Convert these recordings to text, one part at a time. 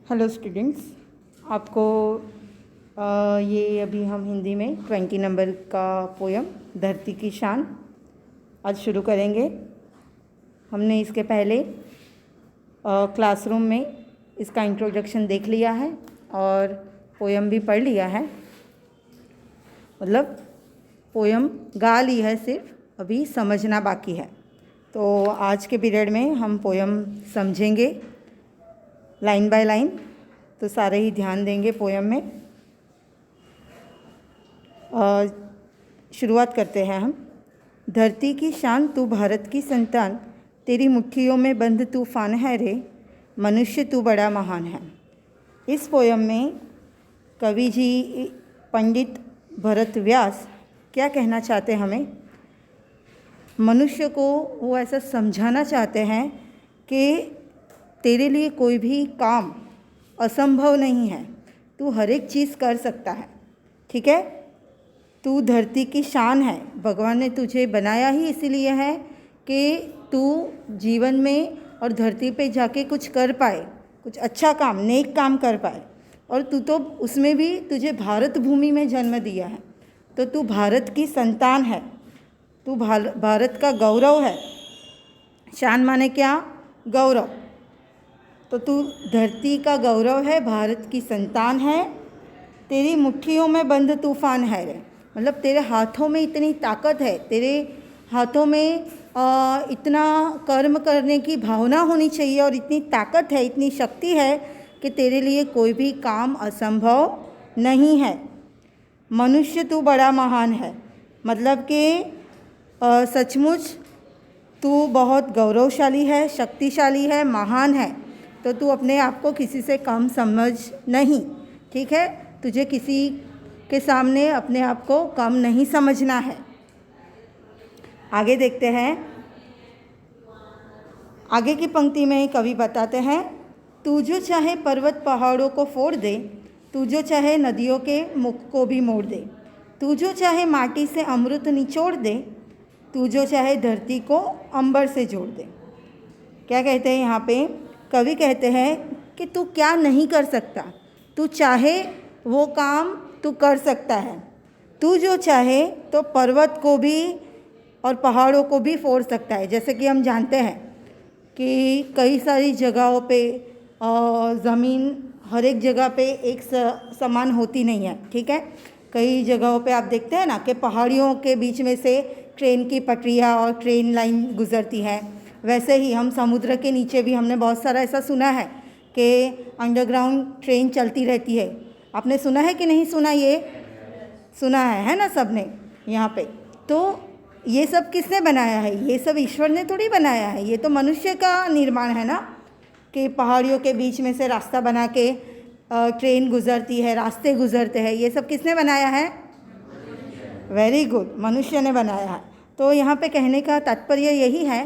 Hello students, आपको ये अभी हम हिंदी में 20 नंबर का पोयम धरती की शान आज शुरू करेंगे। हमने इसके पहले क्लासरूम में इसका इंट्रोडक्शन देख लिया है और पोयम भी पढ़ लिया है, मतलब पोयम गा ली है, सिर्फ अभी समझना बाकी है। तो आज के पीरियड में हम पोयम समझेंगे लाइन बाय लाइन, तो सारे ही ध्यान देंगे पोयम में। शुरुआत करते हैं हम। धरती की शान तू भारत की संतान, तेरी मुट्ठियों में बंद तूफान है रे, मनुष्य तू बड़ा महान है। इस पोयम में कवि जी पंडित भरत व्यास क्या कहना चाहते हैं हमें? मनुष्य को वो ऐसा समझाना चाहते हैं कि तेरे लिए कोई भी काम असंभव नहीं है, तू हर एक चीज़ कर सकता है। ठीक है, तू धरती की शान है। भगवान ने तुझे बनाया ही इसीलिए है कि तू जीवन में और धरती पे जाके कुछ कर पाए, कुछ अच्छा काम, नेक काम कर पाए। और तू तो उसमें भी तुझे भारत भूमि में जन्म दिया है, तो तू भारत की संतान है, तू भारत का गौरव है। शान माने क्या? गौरव। तो तू धरती का गौरव है, भारत की संतान है। तेरी मुट्ठियों में बंद तूफान है रे, मतलब तेरे हाथों में इतनी ताकत है, तेरे हाथों में इतना कर्म करने की भावना होनी चाहिए और इतनी ताकत है, इतनी शक्ति है कि तेरे लिए कोई भी काम असंभव नहीं है। मनुष्य तू बड़ा महान है, मतलब कि सचमुच तू बहुत गौरवशाली है, शक्तिशाली है, महान है। तो तू अपने आप को किसी से कम समझ नहीं। ठीक है, तुझे किसी के सामने अपने आप को कम नहीं समझना है। आगे देखते हैं। आगे की पंक्ति में कवि बताते हैं, तू जो चाहे पर्वत पहाड़ों को फोड़ दे, तू जो चाहे नदियों के मुख को भी मोड़ दे, तू जो चाहे माटी से अमृत निचोड़ दे, तू जो चाहे धरती को अंबर से जोड़ दे। क्या कहते हैं यहाँ पे? कवि कहते हैं कि तू क्या नहीं कर सकता, तू चाहे वो काम तू कर सकता है। तू जो चाहे तो पर्वत को भी और पहाड़ों को भी फोड़ सकता है। जैसे कि हम जानते हैं कि कई सारी जगहों पे ज़मीन हर एक जगह पे एक समान होती नहीं है। ठीक है, कई जगहों पे आप देखते हैं ना कि पहाड़ियों के बीच में से ट्रेन की पटरियाँ और ट्रेन लाइन गुजरती है। वैसे ही हम समुद्र के नीचे भी हमने बहुत सारा ऐसा सुना है कि अंडरग्राउंड ट्रेन चलती रहती है। आपने सुना है कि नहीं सुना? ये सुना है ना सबने यहाँ पे। तो ये सब किसने बनाया है? ये सब ईश्वर ने थोड़ी बनाया है, ये तो मनुष्य का निर्माण है ना, कि पहाड़ियों के बीच में से रास्ता बना के ट्रेन गुजरती है, रास्ते गुजरते हैं। ये सब किसने बनाया है? वेरी गुड, मनुष्य ने बनाया है। तो यहाँ पे कहने का तात्पर्य यही है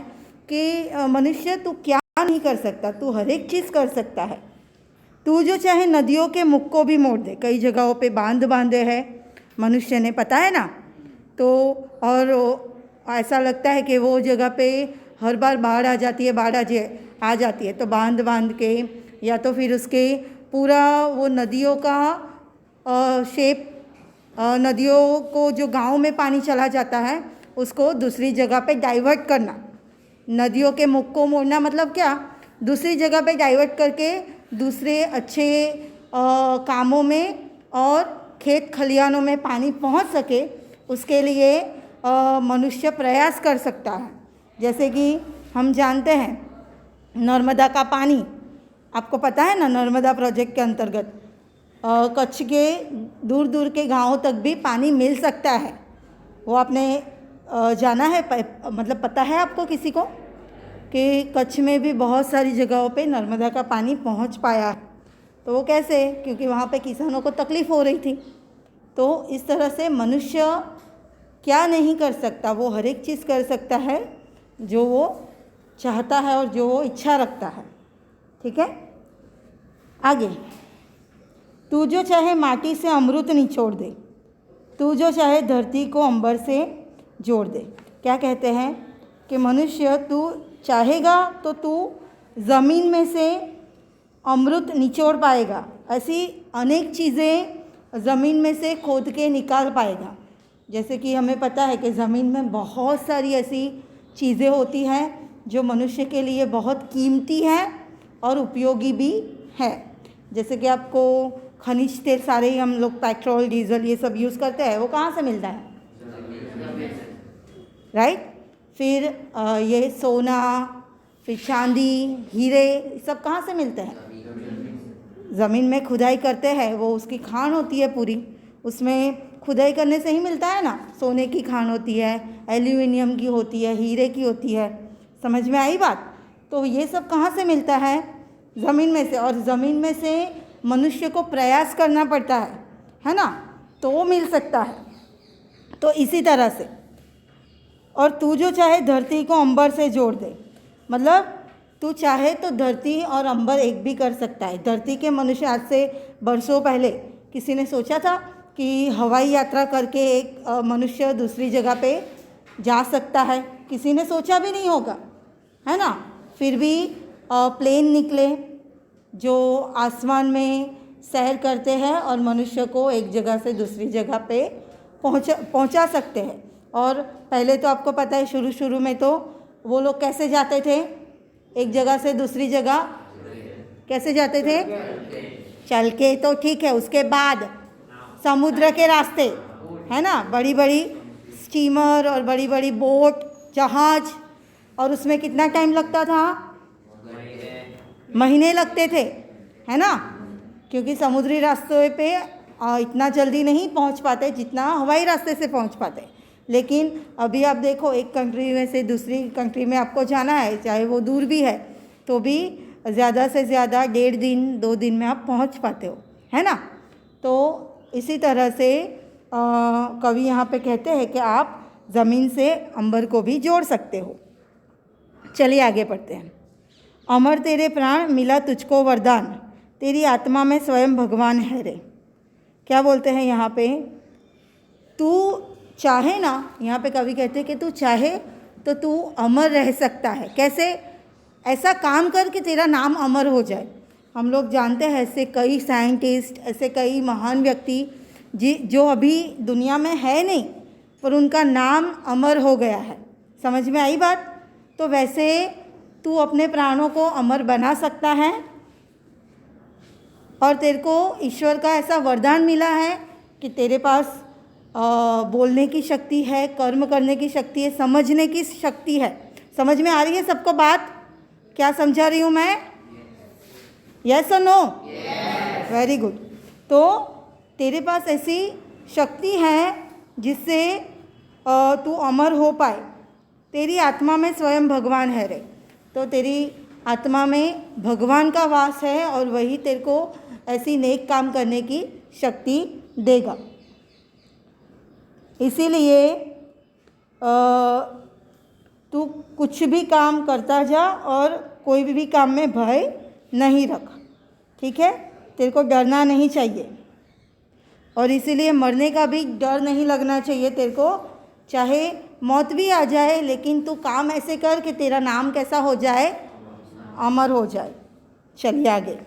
कि मनुष्य तू क्या नहीं कर सकता, तू हर एक चीज़ कर सकता है। तू जो चाहे नदियों के मुख को भी मोड़ दे। कई जगहों पे बांध बांधे हैं मनुष्य ने, पता है ना। तो और ऐसा लगता है कि वो जगह पे हर बार बाढ़ आ जाती है, आ जाती है, तो बांध बांध के, या तो फिर उसके पूरा वो नदियों का शेप, नदियों को जो गांव में पानी चला जाता है उसको दूसरी जगह पे डाइवर्ट करना। नदियों के मुख को मोड़ना मतलब क्या? दूसरी जगह पे डाइवर्ट करके दूसरे अच्छे कामों में और खेत खलिहानों में पानी पहुंच सके, उसके लिए मनुष्य प्रयास कर सकता है। जैसे कि हम जानते हैं नर्मदा का पानी, आपको पता है ना, नर्मदा प्रोजेक्ट के अंतर्गत कच्छ के दूर दूर के गांवों तक भी पानी मिल सकता है। वो आपने जाना है, मतलब पता है आपको किसी को कि कच्छ में भी बहुत सारी जगहों पे नर्मदा का पानी पहुंच पाया। तो वो कैसे? क्योंकि वहाँ पे किसानों को तकलीफ़ हो रही थी। तो इस तरह से मनुष्य क्या नहीं कर सकता, वो हर एक चीज़ कर सकता है जो वो चाहता है और जो वो इच्छा रखता है। ठीक है, आगे। तू जो चाहे माटी से अमृत निचोड़ दे, तू जो चाहे धरती को अंबर से जोड़ दे। क्या कहते हैं कि मनुष्य तू चाहेगा तो तू ज़मीन में से अमृत निचोड़ पाएगा। ऐसी अनेक चीज़ें ज़मीन में से खोद के निकाल पाएगा। जैसे कि हमें पता है कि ज़मीन में बहुत सारी ऐसी चीज़ें होती हैं जो मनुष्य के लिए बहुत कीमती हैं और उपयोगी भी है। जैसे कि आपको खनिज तेल सारे ही हम लोग पेट्रोल डीजल ये सब यूज़ करते हैं, वो कहाँ से मिलता है? राइट। फिर ये सोना, फिर चांदी, हीरे, सब कहाँ से मिलते हैं? ज़मीन में खुदाई करते हैं, वो उसकी खान होती है पूरी, उसमें खुदाई करने से ही मिलता है ना। सोने की खान होती है, एल्यूमिनियम की होती है, हीरे की होती है। समझ में आई बात? तो ये सब कहाँ से मिलता है? ज़मीन में से। और ज़मीन में से मनुष्य को प्रयास करना पड़ता है ना, तो वो मिल सकता है। तो इसी तरह से, और तू जो चाहे धरती को अंबर से जोड़ दे, मतलब तू चाहे तो धरती और अंबर एक भी कर सकता है। धरती के मनुष्य आज से बरसों पहले किसी ने सोचा था कि हवाई यात्रा करके एक मनुष्य दूसरी जगह पे जा सकता है? किसी ने सोचा भी नहीं होगा, है ना। फिर भी प्लेन निकले जो आसमान में सैर करते हैं और मनुष्य को एक जगह से दूसरी जगह पे पहुंचा सकते हैं। और पहले तो आपको पता है शुरू में तो वो लोग कैसे जाते थे एक जगह से दूसरी जगह? कैसे जाते थे? चल के तो ठीक है, उसके बाद समुद्र के रास्ते, है ना, बड़ी बड़ी स्टीमर और बड़ी बड़ी बोट, जहाज, और उसमें कितना टाइम लगता था? महीने लगते थे, है ना, क्योंकि समुद्री रास्ते पे इतना जल्दी नहीं पहुंच पाते जितना हवाई रास्ते से पहुंच पाते। लेकिन अभी आप देखो, एक कंट्री में से दूसरी कंट्री में आपको जाना है, चाहे वो दूर भी है, तो भी ज़्यादा से ज़्यादा 1.5 दिन 2 दिन में आप पहुंच पाते हो, है ना। तो इसी तरह से कवि यहाँ पे कहते हैं कि आप ज़मीन से अंबर को भी जोड़ सकते हो। चलिए आगे पढ़ते हैं। अमर तेरे प्राण, मिला तुझको वरदान, तेरी आत्मा में स्वयं भगवान है रे। क्या बोलते हैं यहाँ पे? तू चाहे ना, यहाँ पे कवि कहते हैं कि तू चाहे तो तू अमर रह सकता है। कैसे? ऐसा काम कर कि तेरा नाम अमर हो जाए। हम लोग जानते हैं ऐसे कई साइंटिस्ट, ऐसे कई महान व्यक्ति जो अभी दुनिया में है नहीं, पर उनका नाम अमर हो गया है। समझ में आई बात? तो वैसे तू अपने प्राणों को अमर बना सकता है, और तेरे को ईश्वर का ऐसा वरदान मिला है कि तेरे पास बोलने की शक्ति है, कर्म करने की शक्ति है, समझने की शक्ति है। समझ में आ रही है सबको बात? क्या समझा रही हूँ मैं? यस और नो? Very good. तो तेरे पास ऐसी शक्ति है जिससे तू अमर हो पाए। तेरी आत्मा में स्वयं भगवान है रे। तो तेरी आत्मा में भगवान का वास है और वही तेरे को ऐसी नेक काम करने की शक्ति देगा। इसीलिए तू कुछ भी काम करता जा और कोई भी काम में भय नहीं रख, ठीक है? तेरे को डरना नहीं चाहिए, और इसीलिए मरने का भी डर नहीं लगना चाहिए तेरे को। चाहे मौत भी आ जाए, लेकिन तू काम ऐसे कर कि तेरा नाम कैसा हो जाए? अमर हो जाए। चलिए आगे।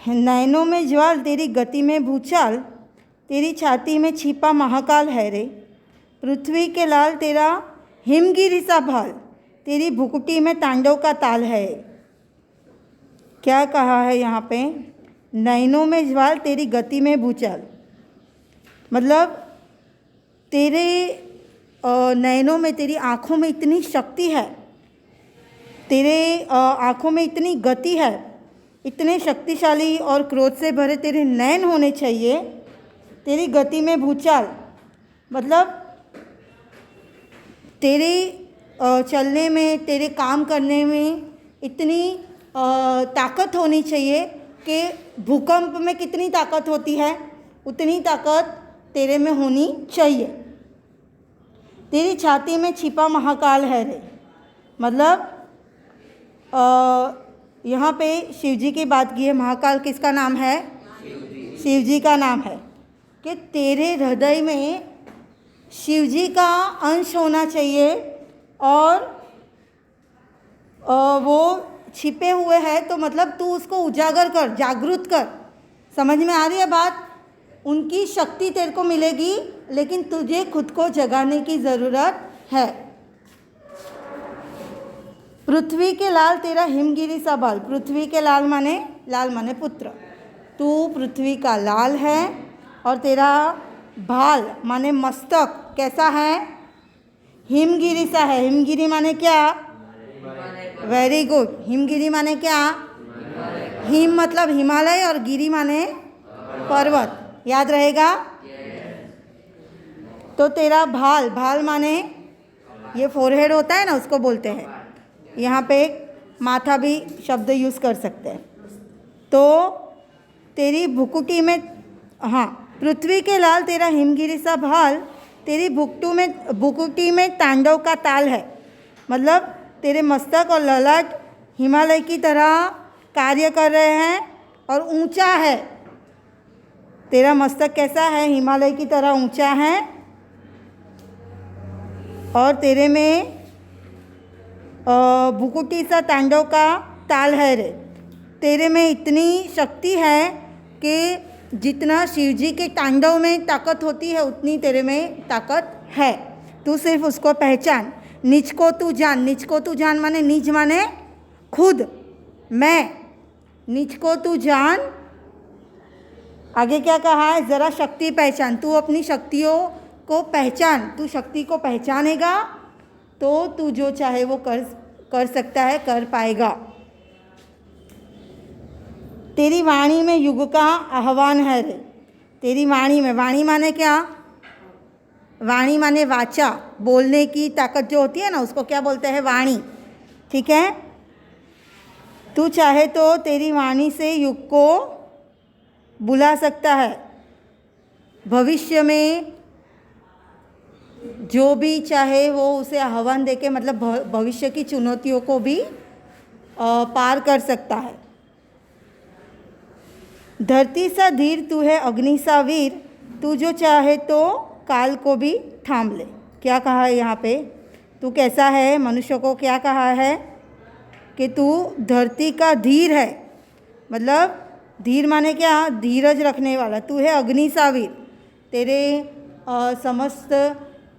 नैनों में ज्वाल, तेरी गति में भूचाल, तेरी छाती में छिपा महाकाल है रे। पृथ्वी के लाल, तेरा हिमगिरी सा भाल, तेरी भुकुटी में तांडव का ताल है। क्या कहा है यहाँ पे? नैनों में ज्वाल, तेरी गति में भूचाल, मतलब तेरे नैनों में, तेरी आँखों में इतनी शक्ति है, तेरे आँखों में इतनी गति है, इतने शक्तिशाली और क्रोध से भरे तेरे नैन होने चाहिए। तेरी गति में भूचाल, मतलब तेरे चलने में, तेरे काम करने में इतनी ताकत होनी चाहिए कि भूकंप में कितनी ताकत होती है, उतनी ताकत तेरे में होनी चाहिए। तेरी छाती में छिपा महाकाल है रे, मतलब यहाँ पे शिव जी की बात की है। महाकाल किसका नाम है? शिव जी का नाम है। कि तेरे हृदय में शिव जी का अंश होना चाहिए, और वो छिपे हुए हैं तो मतलब तू उसको उजागर कर, जागृत कर। समझ में आ रही है बात? उनकी शक्ति तेरे को मिलेगी, लेकिन तुझे खुद को जगाने की ज़रूरत है। पृथ्वी के लाल तेरा हिमगिरी सा बाल। पृथ्वी के लाल माने पुत्र। तू पृथ्वी का लाल है और तेरा भाल माने मस्तक कैसा है? हिमगिरी सा है। हिमगिरी माने क्या? Very good. हिमगिरी माने क्या? हिम मतलब हिमालय और गिरी माने पर्वत। याद रहेगा? तो तेरा भाल माने ये फोरहेड होता है ना, उसको बोलते हैं। यहाँ पे माथा भी शब्द यूज़ कर सकते हैं। तो तेरी भुकुटी में, हाँ, पृथ्वी के लाल तेरा हिमगिरी सा भाल, तेरी भुकुटी में तांडव का ताल है। मतलब तेरे मस्तक और ललाट हिमालय की तरह कार्य कर रहे हैं और ऊंचा है। तेरा मस्तक कैसा है? हिमालय की तरह ऊंचा है और तेरे में भुकुटी सा तांडव का ताल है रे। तेरे में इतनी शक्ति है कि जितना शिवजी के तांडव में ताकत होती है उतनी तेरे में ताकत है। तू सिर्फ उसको पहचान। निज को तू जान। निज को तू जान माने निज माने खुद, मैं। निज को तू जान। आगे क्या कहा है? ज़रा शक्ति पहचान। तू अपनी शक्तियों को पहचान। तू शक्ति को पहचानेगा तो तू जो चाहे वो कर सकता है, कर पाएगा। तेरी वाणी में युग का आह्वान है रे। तेरी वाणी में, वाणी माने क्या? वाणी माने वाचा, बोलने की ताकत जो होती है ना, उसको क्या बोलते हैं? वाणी। ठीक है? तू चाहे तो तेरी वाणी से युग को बुला सकता है। भविष्य में जो भी चाहे वो उसे आह्वान देके, मतलब भविष्य की चुनौतियों को भी पार कर सकता है। धरती सा धीर तू है अग्नि सा वीर, तू जो चाहे तो काल को भी थाम ले। क्या कहा है यहाँ पे? तू कैसा है? मनुष्य को क्या कहा है? कि तू धरती का धीर है। मतलब धीर माने क्या? धीरज रखने वाला। तू है अग्नि सा वीर। तेरे समस्त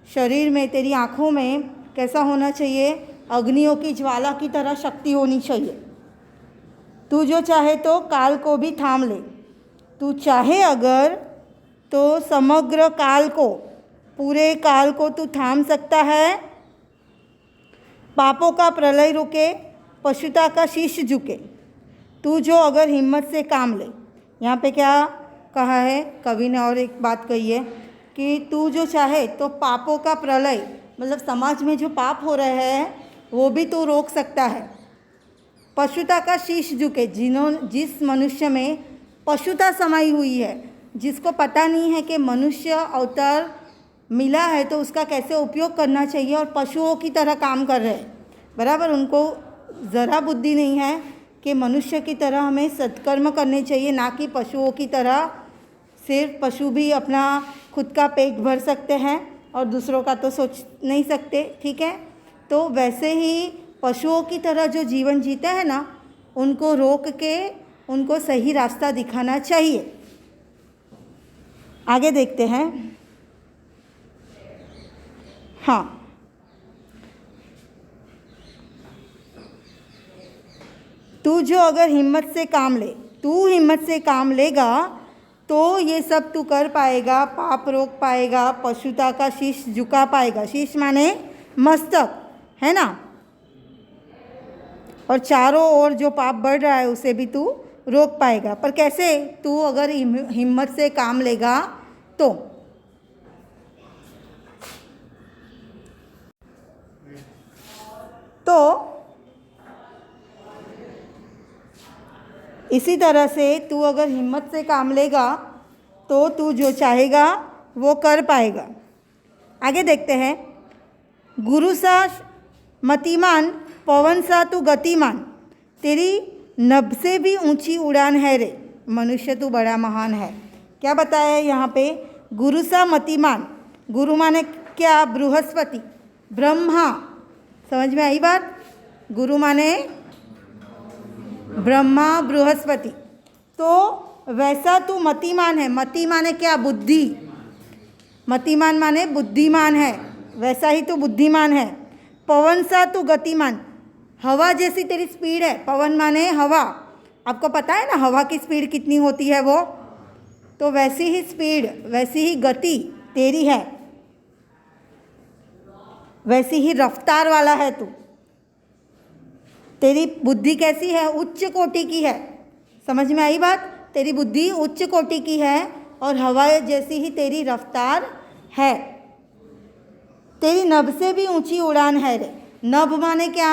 शरीर में, तेरी आँखों में कैसा होना चाहिए? अग्नियों की ज्वाला की तरह शक्ति होनी चाहिए। तू जो चाहे तो काल को भी थाम ले। तू चाहे अगर तो समग्र काल को, पूरे काल को तू थाम सकता है। पापों का प्रलय रुके, पशुता का शीश झुके। तू जो अगर हिम्मत से काम ले। यहाँ पे क्या कहा है कवि ने? और एक बात कही है कि तू जो चाहे तो पापों का प्रलय, मतलब समाज में जो पाप हो रहे हैं वो भी तू रोक सकता है। पशुता का शीश झुके। जिस मनुष्य में पशुता समाई हुई है, जिसको पता नहीं है कि मनुष्य अवतार मिला है तो उसका कैसे उपयोग करना चाहिए, और पशुओं की तरह काम कर रहे हैं, बराबर, उनको ज़रा बुद्धि नहीं है कि मनुष्य की तरह हमें सत्कर्म करने चाहिए, ना कि पशुओं की तरह। सिर्फ पशु भी अपना खुद का पेट भर सकते हैं और दूसरों का तो सोच नहीं सकते। ठीक है? तो वैसे ही पशुओं की तरह जो जीवन जीते हैं ना, उनको रोक के उनको सही रास्ता दिखाना चाहिए। आगे देखते हैं। हाँ, तू जो अगर हिम्मत से काम ले, तू हिम्मत से काम लेगा तो ये सब तू कर पाएगा। पाप रोक पाएगा, पशुता का शीश झुका पाएगा। शीश माने मस्तक, है ना? और चारों ओर जो पाप बढ़ रहा है उसे भी तू रोक पाएगा। पर कैसे? तू अगर हिम्मत से काम लेगा तो इसी तरह से तू अगर हिम्मत से काम लेगा तो तू जो चाहेगा वो कर पाएगा। आगे देखते हैं। गुरु सा मतिमान, पवन सा तू गतिमान, तेरी नभ से भी ऊंची उड़ान है रे। मनुष्य तू बड़ा महान है। क्या बताया है यहाँ पे? गुरु सा मतिमान। गुरु माने क्या? बृहस्पति, ब्रह्मा। समझ में आई बात? गुरु माने ब्रह्मा बृहस्पति। तो वैसा तू मतिमान है। मति माने क्या? बुद्धि। मतिमान माने बुद्धिमान है, वैसा ही तू बुद्धिमान है। पवन सा तू गतिमान, हवा जैसी तेरी स्पीड है। पवन माने हवा, आपको पता है ना हवा की स्पीड कितनी होती है वो, तो वैसी ही स्पीड, वैसी ही गति तेरी है, वैसी ही रफ्तार वाला है तू। तेरी बुद्धि कैसी है? उच्च कोटि की है। समझ में आई बात? तेरी बुद्धि उच्च कोटि की है और हवा जैसी ही तेरी रफ्तार है। तेरी नभ से भी ऊंची उड़ान है रे। नभ माने क्या?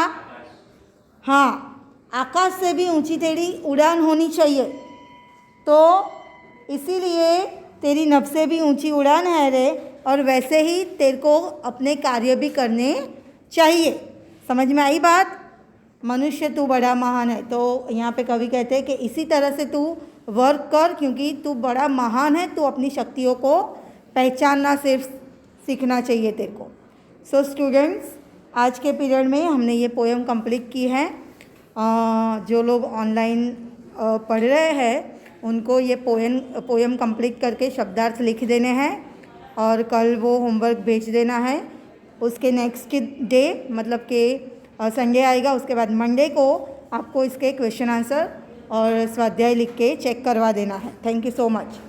हाँ, आकाश से भी ऊंची तेरी उड़ान होनी चाहिए। तो इसीलिए तेरी नभ से भी ऊंची उड़ान है रे, और वैसे ही तेरे को अपने कार्य भी करने चाहिए। समझ में आई बात? मनुष्य तू बड़ा महान है। तो यहाँ पे कवि कहते हैं कि इसी तरह से तू वर्क कर, क्योंकि तू बड़ा महान है। तू अपनी शक्तियों को पहचानना सिर्फ सीखना चाहिए तेरे को। सो स्टूडेंट्स, आज के पीरियड में हमने ये पोएम कंप्लीट की है। जो लोग ऑनलाइन पढ़ रहे हैं उनको ये पोएम कंप्लीट करके शब्दार्थ लिख देने हैं और कल वो होमवर्क भेज देना है। उसके नेक्स्ट डे मतलब कि संडे आएगा, उसके बाद मंडे को आपको इसके क्वेश्चन आंसर और स्वाध्याय लिख के चेक करवा देना है। Thank you so much.